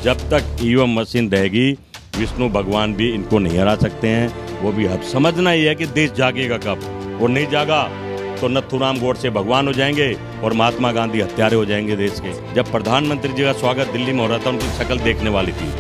जब तक EVM machine रहेगी विष्णु भगवान भी इनको नहीं हरा सकते हैं। वो भी अब समझना ही है कि देश जागेगा कब, और नहीं जागा तो नथुराम गोडसे भगवान हो जाएंगे और महात्मा गांधी हत्यारे हो जाएंगे देश के। जब प्रधानमंत्री जी का स्वागत दिल्ली में हो रहा था, उनकी शक्ल देखने वाली थी,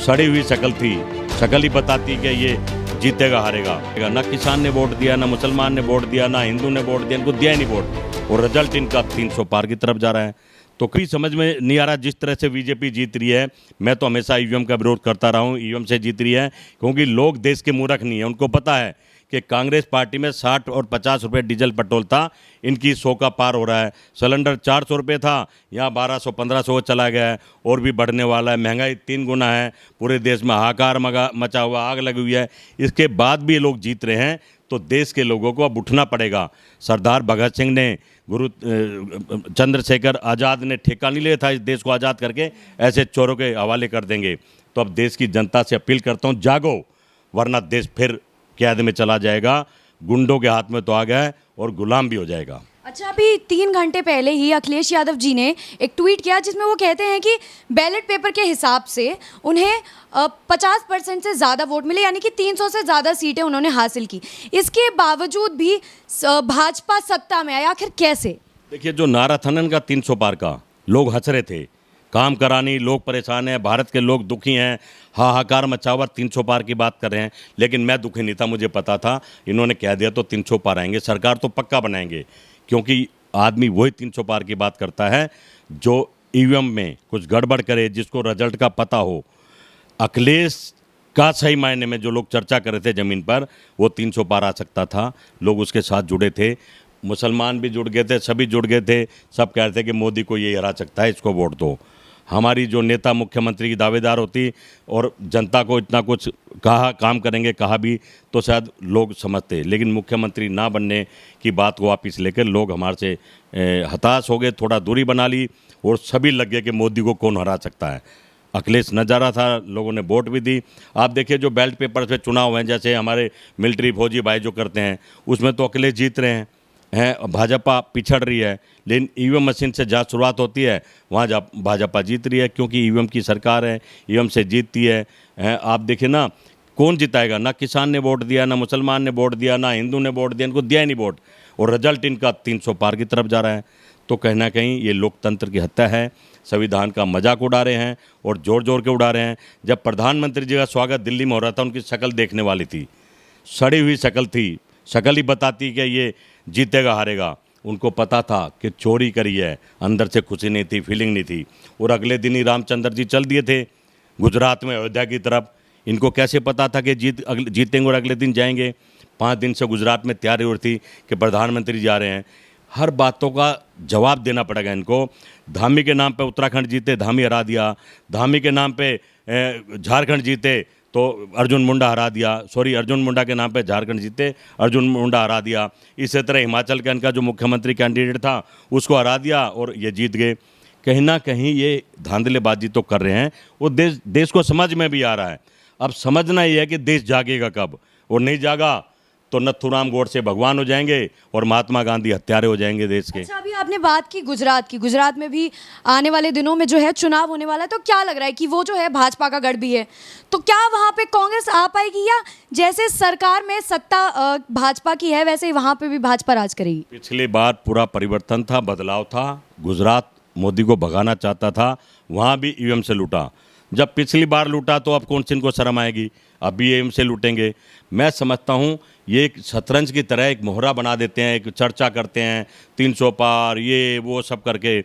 सड़ी हुई शक्ल थी, शक्ल ही बताती कि ये जीतेगा हारेगा। ना किसान ने वोट दिया, ना मुसलमान ने वोट दिया, ना हिंदू ने वोट दिया, इनको दिया ही नहीं वोट, और रिजल्ट इनका 300 पार की तरफ जा रहा है। तो कोई समझ में नहीं आ रहा जिस तरह से बीजेपी जीत रही है। मैं तो हमेशा ईवीएम का विरोध करता रहा हूँ, ईवीएम से जीत रही है, क्योंकि लोग देश के मूर्ख नहीं है। उनको पता है कि कांग्रेस पार्टी में 60 और 50 रुपये डीजल पेट्रोल था, इनकी 100 का पार हो रहा है। सिलेंडर 400 रुपये था, यहाँ 1200-1500 चला गया है, और भी बढ़ने वाला है। महंगाई 3 गुना है, पूरे देश में हाहाकार मचा हुआ, आग लगी हुई है। इसके बाद भी ये लोग जीत रहे हैं, तो देश के लोगों को अब उठना पड़ेगा। सरदार भगत सिंह ने, गुरु चंद्रशेखर आज़ाद ने ठेका नहीं लिया था इस देश को आज़ाद करके, ऐसे चोरों के हवाले कर देंगे। तो अब देश की जनता से अपील करता हूँ, जागो, वरना देश फिर कैद में चला जाएगा, गुंडों के हाथ में तो आ गया है और गुलाम भी हो जाएगा। अच्छा, अभी 3 घंटे पहले ही अखिलेश यादव जी ने एक ट्वीट किया जिसमें वो कहते हैं कि बैलेट पेपर के हिसाब से उन्हें 50% से ज़्यादा वोट मिले, यानी कि 300 से ज़्यादा सीटें उन्होंने हासिल की। इसके बावजूद भी भाजपा सत्ता में आई, आखिर कैसे? देखिए, जो नारा था ना इनका 300 पार का, लोग हंस रहे थे, काम करानी, लोग परेशान हैं, भारत के लोग दुखी हैं, हाहाकार मचा हुआ, 300 पार की बात कर रहे हैं। लेकिन मैं दुखी नहीं था, मुझे पता था इन्होंने कह दिया तो 300 पार आएंगे, सरकार तो पक्का बनाएंगे, क्योंकि आदमी वही 300 पार की बात करता है जो ईवीएम में कुछ गड़बड़ करे, जिसको रिजल्ट का पता हो। अखिलेश का सही मायने में जो लोग चर्चा कर रहे थे ज़मीन पर, वो 300 पार आ सकता था, लोग उसके साथ जुड़े थे, मुसलमान भी जुड़ गए थे, सभी जुड़ गए थे, सब कह रहे थे कि मोदी को ये हरा सकता है, इसको वोट दो। हमारी जो नेता मुख्यमंत्री की दावेदार होती और जनता को इतना कुछ कहा, काम करेंगे कहा भी, तो शायद लोग समझते। लेकिन मुख्यमंत्री ना बनने की बात को वापस लेकर लोग हमारे से हताश हो गए, थोड़ा दूरी बना ली, और सभी लग गए कि मोदी को कौन हरा सकता है। अखिलेश न जा रहा था, लोगों ने वोट भी दी। आप देखिए, जो बैलेट पेपर पे चुनाव हैं, जैसे हमारे मिलिट्री फौजी भाई जो करते हैं, उसमें तो अखिलेश जीत रहे हैं, भाजपा पिछड़ रही है। लेकिन ईवीएम मशीन से जहाँ शुरुआत होती है वहाँ भाजपा जीत रही है, क्योंकि ईवीएम की सरकार है, ईवीएम से जीतती है। आप देखिए ना, कौन जिताएगा? ना किसान ने वोट दिया, ना मुसलमान ने वोट दिया, ना हिंदू ने वोट दिया, इनको दिया ही नहीं वोट, और रिजल्ट इनका 300 पार की तरफ जा रहा है। तो कहीं ना कहीं ये लोकतंत्र की हत्या है, संविधान का मजाक उड़ा रहे हैं, और जोर जोर के उड़ा रहे हैं। जब प्रधानमंत्री जी का स्वागत दिल्ली में हो रहा था, उनकी शक्ल देखने वाली थी, सड़ी हुई शक्ल थी, शक्ल ही बताती कि ये जीतेगा हारेगा। उनको पता था कि चोरी करी है, अंदर से खुशी नहीं थी, फीलिंग नहीं थी। और अगले दिन ही रामचंद्र जी चल दिए थे गुजरात में, अयोध्या की तरफ। इनको कैसे पता था कि जीतेंगे और अगले दिन जाएंगे? 5 दिन से गुजरात में तैयारी हो रही थी कि प्रधानमंत्री जा रहे हैं। हर बातों का जवाब देना पड़ेगा इनको। धामी के नाम पे उत्तराखंड जीते, धामी हरा दिया। धामी के नाम पे झारखंड जीते तो अर्जुन मुंडा हरा दिया। अर्जुन मुंडा के नाम पे झारखंड जीते, अर्जुन मुंडा हरा दिया। इसी तरह हिमाचल का इनका जो मुख्यमंत्री कैंडिडेट था उसको हरा दिया और ये जीत गए। कहीं ना कहीं ये धांधलेबाजी तो कर रहे हैं, वो देश को समझ में भी आ रहा है। अब समझना ये है कि देश जागेगा कब, और नहीं जागा तो नथुराम गोडसे भगवान हो जाएंगे और महात्मा गांधी हत्यारे हो जाएंगे देश के। अच्छा, अभी आपने बात की गुजरात की, गुजरात में भी आने वाले दिनों में जो है चुनाव होने वाला है, तो क्या लग रहा है कि वो जो है भाजपा का गढ़ भी है, तो क्या वहाँ पे कांग्रेस आ पाएगी, या जैसे सरकार में सत्ता भाजपा की है वैसे ही वहाँ पे भी भाजपा राज करेगी? पिछली बार पूरा परिवर्तन था, बदलाव था। गुजरात मोदी को भगाना चाहता था, वहाँ भी ईवीएम से लूटा। जब पिछली बार लूटा तो अब कौन सी इनको शर्म आएगी? अब भी ईवीएम से लूटेंगे। मैं समझता हूँ ये एक शतरंज की तरह एक मोहरा बना देते हैं, एक चर्चा करते हैं 300 पार, ये वो सब करके,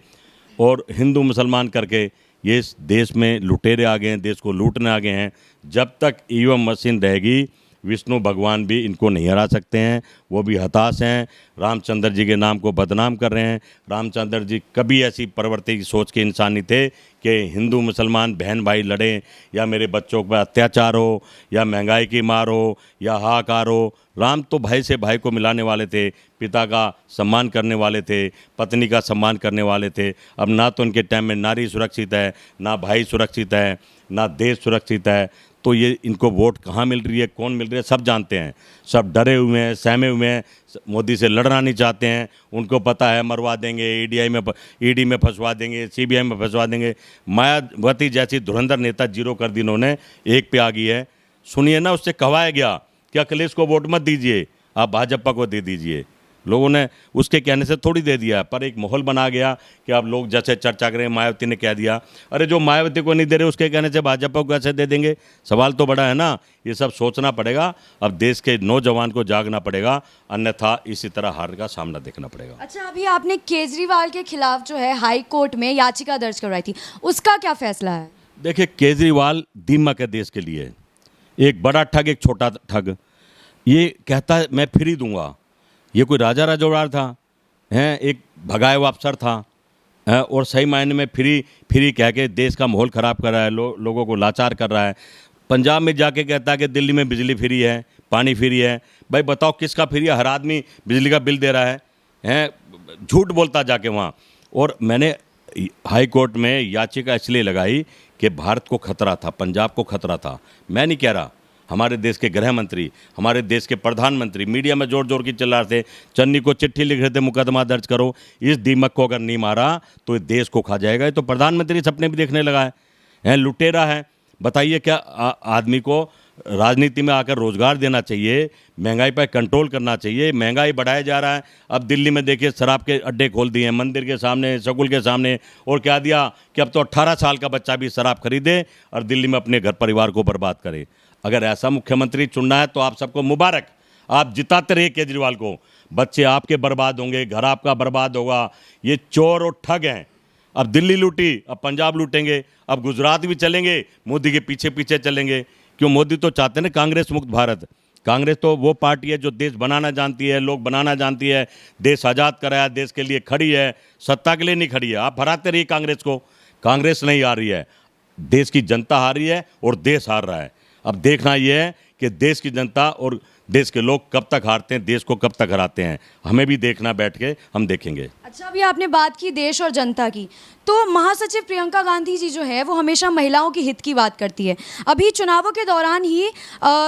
और हिंदू मुसलमान करके ये इस देश में लुटेरे आ गए हैं, देश को लूटने आ गए हैं। जब तक ईवीएम मशीन रहेगी विष्णु भगवान भी इनको नहीं हरा सकते हैं, वो भी हताश हैं। रामचंद्र जी के नाम को बदनाम कर रहे हैं। रामचंद्र जी कभी ऐसी प्रवृत्ति सोच के इंसान नहीं थे कि हिंदू मुसलमान बहन भाई लड़ें, या मेरे बच्चों पर अत्याचार हो, या महंगाई की मार हो, या हाहाकार हो। राम तो भाई से भाई को मिलाने वाले थे, पिता का सम्मान करने वाले थे, पत्नी का सम्मान करने वाले थे। अब ना तो उनके टाइम में नारी सुरक्षित है, ना भाई सुरक्षित है, ना देश सुरक्षित है। तो ये इनको वोट कहाँ मिल रही है, कौन मिल रही है, सब जानते हैं। सब डरे हुए हैं, सहमे हुए हैं, मोदी से लड़ना नहीं चाहते हैं। उनको पता है मरवा देंगे, ईडी में फंसवा देंगे, सीबीआई में फंसवा देंगे। मायावती जैसी धुरंधर नेता जीरो कर दी इन्होंने, एक पे आ गई है। सुनिए ना, उससे कहवाया गया कि अखिलेश को वोट मत दीजिए, आप भाजपा को दे दीजिए। लोगों ने उसके कहने से थोड़ी दे दिया, पर एक माहौल बना गया कि अब लोग जैसे चर्चा करें, मायावती ने कह दिया। अरे जो मायावती को नहीं दे रहे उसके कहने से भाजपा को कैसे दे देंगे? सवाल तो बड़ा है ना। ये सब सोचना पड़ेगा। अब देश के नौजवान को जागना पड़ेगा, अन्यथा इसी तरह हार का सामना देखना पड़ेगा। अच्छा, अभी आपने केजरीवाल के खिलाफ जो है हाई कोर्ट में याचिका दर्ज करवाई थी, उसका क्या फैसला है? देखिए, केजरीवाल दीमक है देश के लिए। एक बड़ा ठग, एक छोटा ठग। ये कहता है मैं फ्री दूंगा। ये कोई राजा राजौड़ार था हैं? एक भगाए हुआ अफसर था हैं? और सही मायने में फ्री कह के देश का माहौल ख़राब कर रहा है, लोगों को लाचार कर रहा है। पंजाब में जाके कहता है कि दिल्ली में बिजली फ्री है, पानी फ्री है। भाई बताओ किसका फ्री है? हर आदमी बिजली का बिल दे रहा है हैं? झूठ बोलता जाके वहाँ। और मैंने हाई कोर्ट में याचिका इसलिए लगाई कि भारत को खतरा था, पंजाब को खतरा था। मैं नहीं कह रहा, हमारे देश के गृह मंत्री, हमारे देश के प्रधानमंत्री मीडिया में जोर जोर की चिल्ला रहे थे, चन्नी को चिट्ठी लिख रहे थे मुकदमा दर्ज करो। इस दीमक को अगर नहीं मारा तो ये देश को खा जाएगा। ये तो प्रधानमंत्री सपने भी देखने लगा है, लुटेरा है। बताइए, क्या आदमी को राजनीति में आकर रोजगार देना चाहिए, महंगाई पर कंट्रोल करना चाहिए। महंगाई बढ़ाया जा रहा है। अब दिल्ली में देखिए शराब के अड्डे खोल दिए हैं, मंदिर के सामने, स्कूल के सामने। और क्या दिया कि अब तो 18 साल का बच्चा भी शराब खरीदे और दिल्ली में अपने घर परिवार को बर्बाद करे। अगर ऐसा मुख्यमंत्री चुनना है तो आप सबको मुबारक, आप जिताते रहिए केजरीवाल को। बच्चे आपके बर्बाद होंगे, घर आपका बर्बाद होगा। ये चोर और ठग हैं। अब दिल्ली लूटी, अब पंजाब लूटेंगे, अब गुजरात भी चलेंगे, मोदी के पीछे पीछे चलेंगे। क्यों? मोदी तो चाहते हैं ना कांग्रेस मुक्त भारत। कांग्रेस तो वो पार्टी है जो देश बनाना जानती है, लोग बनाना जानती है, देश आज़ाद कराया, देश के लिए खड़ी है, सत्ता के लिए नहीं खड़ी है। आप हराते रहिए कांग्रेस को। कांग्रेस नहीं आ रही है, देश की जनता हार रही है और देश हार रहा है। अब देखना यह है कि देश की जनता और देश के लोग कब तक हारते हैं, देश को कब तक हराते हैं। हमें भी देखना, बैठ के हम देखेंगे। अच्छा, अभी आपने बात की देश और जनता की, तो महासचिव प्रियंका गांधी जी जो है वो हमेशा महिलाओं के हित की बात करती है। अभी चुनावों के दौरान ही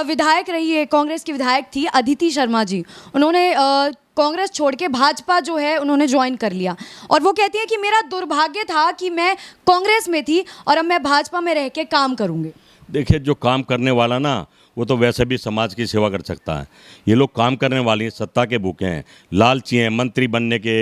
विधायक रही है, कांग्रेस की विधायक थी अदिति शर्मा जी। उन्होंने कांग्रेस छोड़ के भाजपा जो है उन्होंने ज्वाइन कर लिया, और वो कहती है कि मेरा दुर्भाग्य था कि मैं कांग्रेस में थी और अब मैं भाजपा में रह के काम करूँगी। देखिए, जो काम करने वाला ना, वो तो वैसे भी समाज की सेवा कर सकता है। ये लोग काम करने वाली हैं, सत्ता के भूखे हैं, लालची हैं, मंत्री बनने के,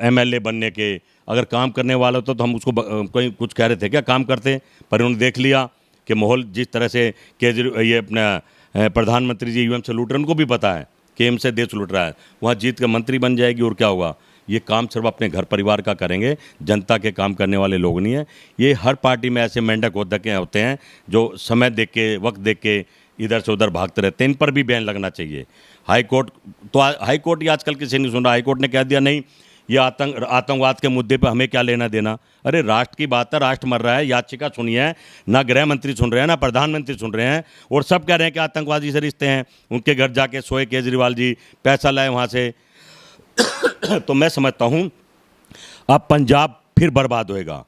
एमएलए बनने के। अगर काम करने वाला होता तो हम उसको कोई कुछ कह रहे थे क्या? काम करते। पर उन्होंने देख लिया कि माहौल जिस तरह से ये अपना प्रधानमंत्री जी यूएम से लूट रहे हैं, उनको भी पता है कि एम से देश लूट रहा है। वहाँ जीत कर मंत्री बन जाएगी और क्या होगा? ये काम सिर्फ अपने घर परिवार का करेंगे, जनता के काम करने वाले लोग नहीं हैं। ये हर पार्टी में ऐसे मेंढक होते हैं जो समय देख के, वक्त देख के इधर से उधर भागते रहते हैं। इन पर भी बैन लगना चाहिए। हाई कोर्ट ही आजकल किसी नहीं सुन रहा। हाई कोर्ट ने कह दिया नहीं, ये आतंकवाद के मुद्दे पर हमें क्या लेना देना। अरे राष्ट्र की बात है, राष्ट्र मर रहा है, याचिका सुनिए। ना गृह मंत्री सुन रहे हैं, ना प्रधानमंत्री सुन रहे हैं, और सब कह रहे हैं कि आतंकवादी से रिश्ते हैं। उनके घर जाके सोए केजरीवाल जी, पैसा लाए वहाँ से। तो मैं समझता हूँ अब पंजाब फिर बर्बाद होएगा।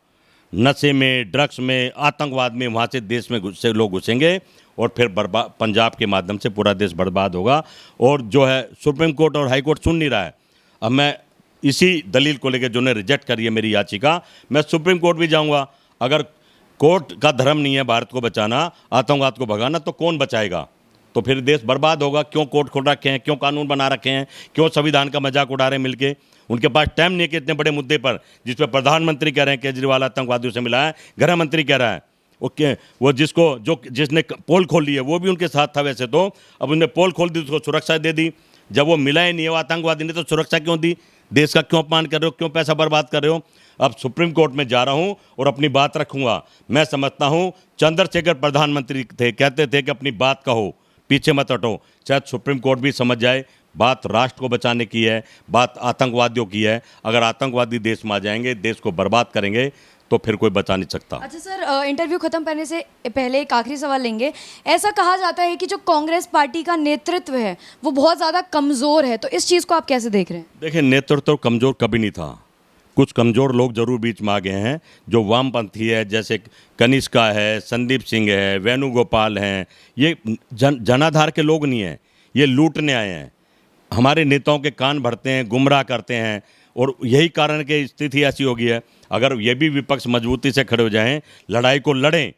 नशे में, ड्रग्स में, आतंकवाद में, वहाँ से देश में से लोग घुसेंगे और फिर पंजाब के माध्यम से पूरा देश बर्बाद होगा। और जो है सुप्रीम कोर्ट और हाई कोर्ट सुन नहीं रहा है। अब मैं इसी दलील को लेकर, जो ने रिजेक्ट करी है मेरी याचिका, मैं सुप्रीम कोर्ट भी जाऊंगा। अगर कोर्ट का धर्म नहीं है भारत को बचाना, आतंकवाद को भगाना, तो कौन बचाएगा? तो फिर देश बर्बाद होगा। क्यों कोर्ट खोल रखे हैं, क्यों कानून बना रखे हैं, क्यों संविधान का मजाक उड़ा रहे हैं मिलके? उनके पास टाइम नहीं है कि इतने बड़े मुद्दे पर, जिस पर प्रधानमंत्री कह रहे हैं केजरीवाल आतंकवादियों से मिला है, गृह मंत्री कह रहा है, ओके, वो जिसने पोल खोल ली है वो भी उनके साथ था वैसे तो। अब उन्होंने पोल खोल दी, उसको सुरक्षा दे दी। जब वो मिला ही नहीं है वो आतंकवादी ने, तो सुरक्षा क्यों दी? देश का क्यों अपमान कर रहे हो, क्यों पैसा बर्बाद कर रहे हो? अब सुप्रीम कोर्ट में जा रहा हूं और अपनी बात रखूंगा। मैं समझता हूं चंद्रशेखर प्रधानमंत्री थे, कहते थे कि अपनी बात कहो, पीछे मत हटो। शायद सुप्रीम कोर्ट भी समझ जाए बात राष्ट्र को बचाने की है, बात आतंकवादियों की है। अगर आतंकवादी देश में आ जाएंगे, देश को बर्बाद करेंगे, तो फिर कोई बचा नहीं सकता। अच्छा सर, इंटरव्यू खत्म करने से पहले एक आखिरी सवाल लेंगे। ऐसा कहा जाता है कि जो कांग्रेस पार्टी का नेतृत्व है वो बहुत ज़्यादा कमज़ोर है, तो इस चीज़ को आप कैसे देख रहे हैं? देखिए, नेतृत्व कमज़ोर कभी नहीं था। कुछ कमज़ोर लोग जरूर बीच में आ गए हैं, जो वामपंथी है, जैसे कनिष्का है, संदीप सिंह है, वेणुगोपाल हैं। ये जनाधार के लोग नहीं हैं, ये लूटने आए हैं, हमारे नेताओं के कान भरते हैं, गुमराह करते हैं, और यही कारण की स्थिति ऐसी हो गई है। अगर ये भी विपक्ष मजबूती से खड़े हो जाएं, लड़ाई को लड़ें,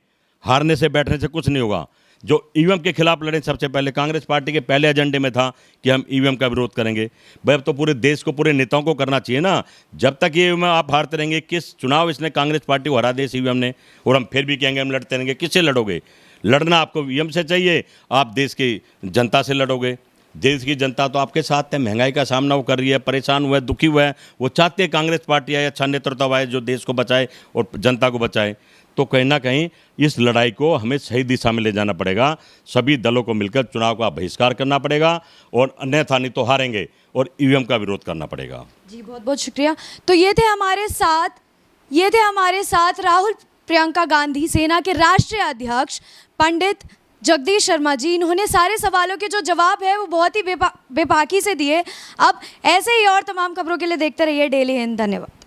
हारने से बैठने से कुछ नहीं होगा। जो ईवीएम के खिलाफ लड़ें, सबसे पहले कांग्रेस पार्टी के पहले एजेंडे में था कि हम ईवीएम का विरोध करेंगे। भाई अब तो पूरे देश को, पूरे नेताओं को करना चाहिए ना। जब तक ये ईवीएम आप हारते रहेंगे, किस चुनाव इसने कांग्रेस पार्टी को हरा दे इस ईवीएम ने, और हम फिर भी कहेंगे हम लड़ते रहेंगे। किससे लड़ोगे? लड़ना आपको ईवीएम से चाहिए, आप देश की जनता से लड़ोगे। देश की जनता तो आपके साथ है, महंगाई का सामना वो कर रही है, परेशान हुआ है, दुखी हुआ है। वो चाहते हैं कांग्रेस पार्टी आए, अच्छा नेतृत्व आए जो देश को बचाए और जनता को बचाए। तो कहीं ना कहीं इस लड़ाई को हमें सही दिशा में ले जाना पड़ेगा। सभी दलों को मिलकर चुनाव का बहिष्कार करना पड़ेगा, और अन्यथा नहीं तो हारेंगे, और ईवीएम का विरोध करना पड़ेगा। जी बहुत बहुत शुक्रिया। तो ये थे हमारे साथ राहुल प्रियंका गांधी सेना के राष्ट्रीय अध्यक्ष पंडित जगदीश शर्मा जी। इन्होंने सारे सवालों के जो जवाब है वो बहुत ही बेबाकी से दिए। अब ऐसे ही और तमाम खबरों के लिए देखते रहिए डेली हिंद। धन्यवाद।